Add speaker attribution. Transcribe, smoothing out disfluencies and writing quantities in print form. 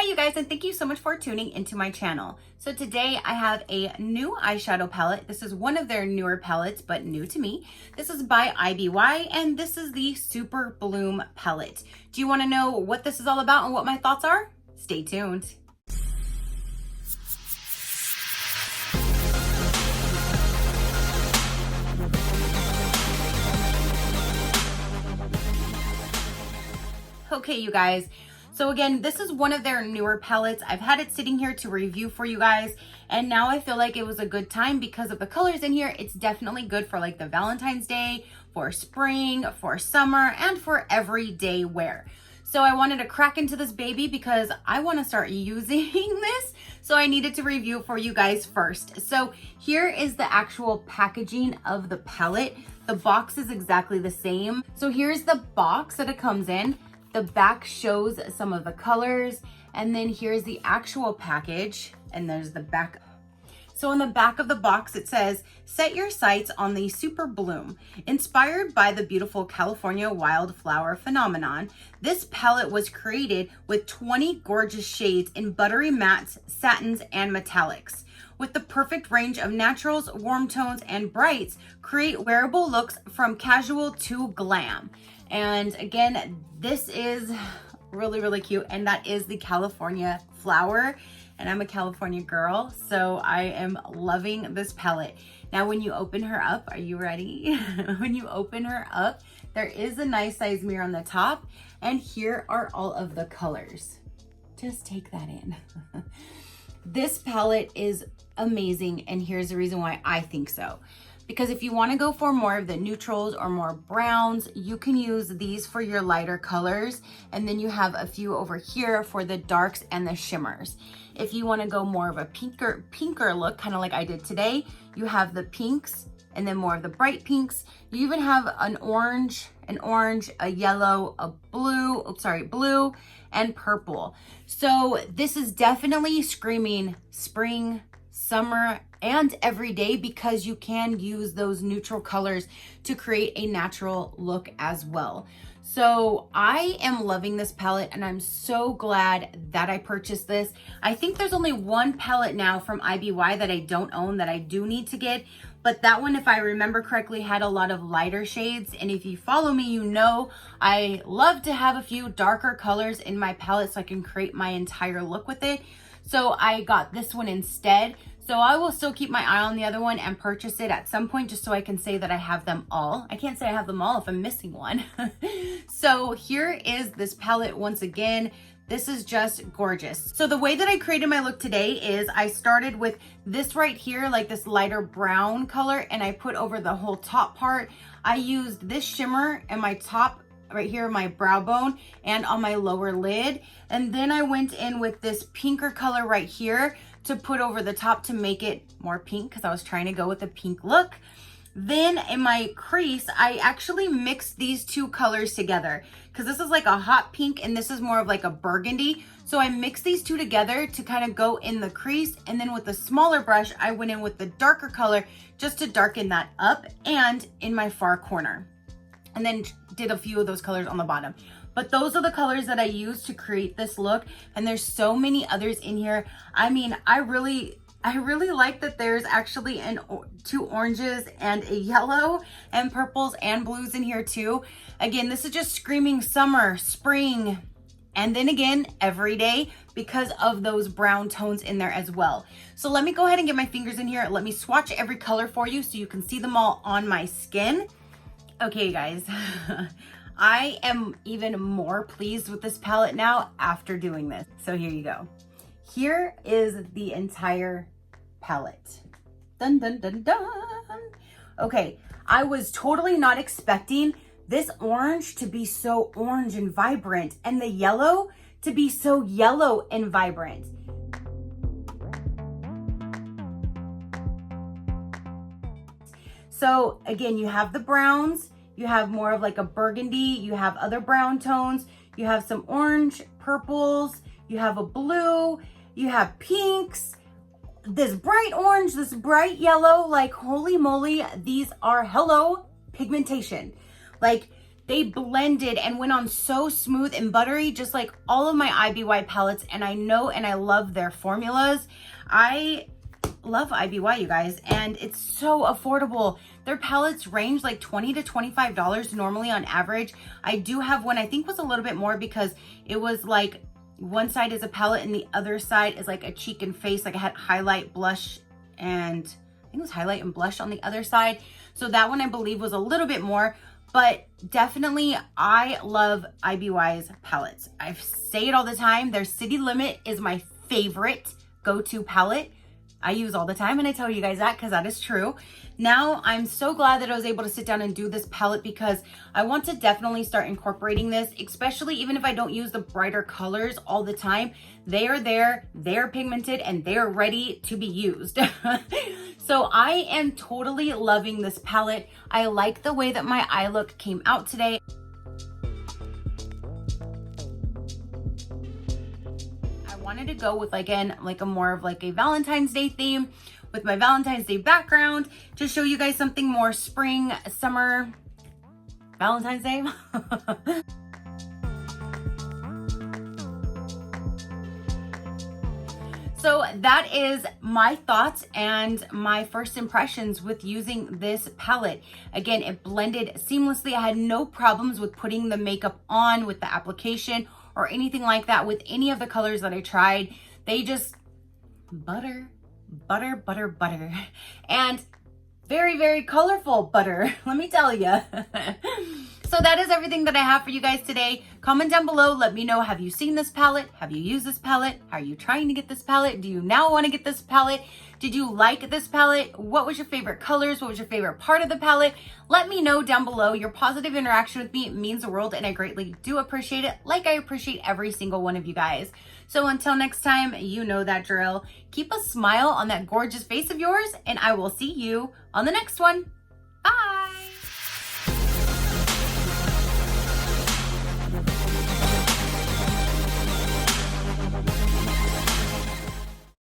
Speaker 1: you guys, and thank you so much for tuning into my channel. So today I have a new eyeshadow palette. This is one of their newer palettes, but new to me. This is by IBY, and this is the SuperBloom palette. Do you want to know what this is all about and what my thoughts are? Stay tuned. Okay, you guys. So again, this is one of their newer palettes. I've had it sitting here to review for you guys, and now I feel like it was a good time because of the colors in here. It's definitely good for like the Valentine's Day, for spring, for summer, and for everyday wear. So I wanted to crack into this baby because I want to start using this. So I needed to review for you guys first. So here is the actual packaging of the palette. The box is exactly the same. So here's the box that it comes in. The back shows some of the colors, and then here's the actual package, and there's the back. So on the back of the box, it says, set your sights on the SuperBloom. Inspired by the beautiful California wildflower phenomenon, this palette was created with 20 gorgeous shades in buttery mattes, satins, and metallics. With the perfect range of naturals, warm tones, and brights, create wearable looks from casual to glam. And again, this is really, really cute. And that is the California flower. And I'm a California girl, so I am loving this palette. Now, when you open her up, are you ready? When you open her up, there is a nice size mirror on the top. And here are all of the colors. Just take that in. This palette is amazing. And here's the reason why I think so. Because if you want to go for more of the neutrals or more browns, you can use these for your lighter colors. And then you have a few over here for the darks and the shimmers. If you want to go more of a pinker look, kind of like I did today, you have the pinks and then more of the bright pinks. You even have an orange, a yellow, a blue, blue and purple. So this is definitely screaming spring, summer, and every day, because you can use those neutral colors to create a natural look as well. So I am loving this palette, and I'm so glad that I purchased this. I think there's only one palette now from IBY that I don't own that I do need to get, but that one, if I remember correctly, had a lot of lighter shades. And if you follow me, you know I love to have a few darker colors in my palette so I can create my entire look with it. So I got this one instead. So I will still keep my eye on the other one and purchase it at some point, just so I can say that I have them all. I can't say I have them all if I'm missing one. So here is this palette once again. This is just gorgeous. So the way that I created my look today is I started with this right here, like this lighter brown color, and I put over the whole top part. I used this shimmer in my top right here, my brow bone, and on my lower lid. And then I went in with this pinker color right here to put over the top to make it more pink, because I was trying to go with a pink look. Then in my crease, I actually mixed these two colors together, because this is like a hot pink and this is more of like a burgundy. So I mixed these two together to kind of go in the crease. And then with the smaller brush, I went in with the darker color just to darken that up and in my far corner. And then did a few of those colors on the bottom. But those are the colors that I used to create this look. And there's so many others in here. I mean, I really like that there's actually two oranges and a yellow and purples and blues in here too. Again, this is just screaming summer, spring, and then again, every day, because of those brown tones in there as well. So let me go ahead and get my fingers in here. Let me swatch every color for you so you can see them all on my skin. Okay, guys, I am even more pleased with this palette now after doing this. So here you go. Here is the entire palette. Dun, dun, dun, dun. Okay, I was totally not expecting this orange to be so orange and vibrant, and the yellow to be so yellow and vibrant. So again, you have the browns, you have more of like a burgundy, you have other brown tones, you have some orange, purples, you have a blue, you have pinks, this bright orange, this bright yellow. Like, holy moly, these are hello pigmentation. Like, They blended and went on so smooth and buttery, just like all of my IBY palettes. And I know and I love their formulas. I love IBY, you guys, and it's so affordable. Their palettes range like $20 to $25 normally on average. I do have one I think was a little bit more because it was like one side is a palette and the other side is like a cheek and face. Like I had highlight, blush, and I think it was highlight and blush on the other side. So that one I believe was a little bit more. But definitely, I love IBY's palettes. I say it all the time. Their City Limit is my favorite go-to palette. I use all the time, and I tell you guys that because that is true. Now, I'm so glad that I was able to sit down and do this palette because I want to definitely start incorporating this, especially even if I don't use the brighter colors all the time. They are there, they're pigmented, and they're ready to be used. So I am totally loving this palette. I like the way that my eye look came out today. Wanted to go with again like a more of like a Valentine's Day theme with my Valentine's Day background to show you guys something more spring, summer, Valentine's Day. So that is my thoughts and my first impressions with using this palette. Again, it blended seamlessly. I had no problems with putting the makeup on with the application or anything like that with any of the colors that I tried. They just butter, butter, butter, butter. And very, very colorful butter, let me tell you. So that is everything that I have for you guys today. Comment down below, let me know, have you seen this palette? Have you used this palette? Are you trying to get this palette? Do you now want to get this palette? Did you like this palette? What was your favorite colors? What was your favorite part of the palette? Let me know down below. Your positive interaction with me means the world and I greatly do appreciate it, like I appreciate every single one of you guys. So until next time, you know that drill. Keep a smile on that gorgeous face of yours and I will see you on the next one.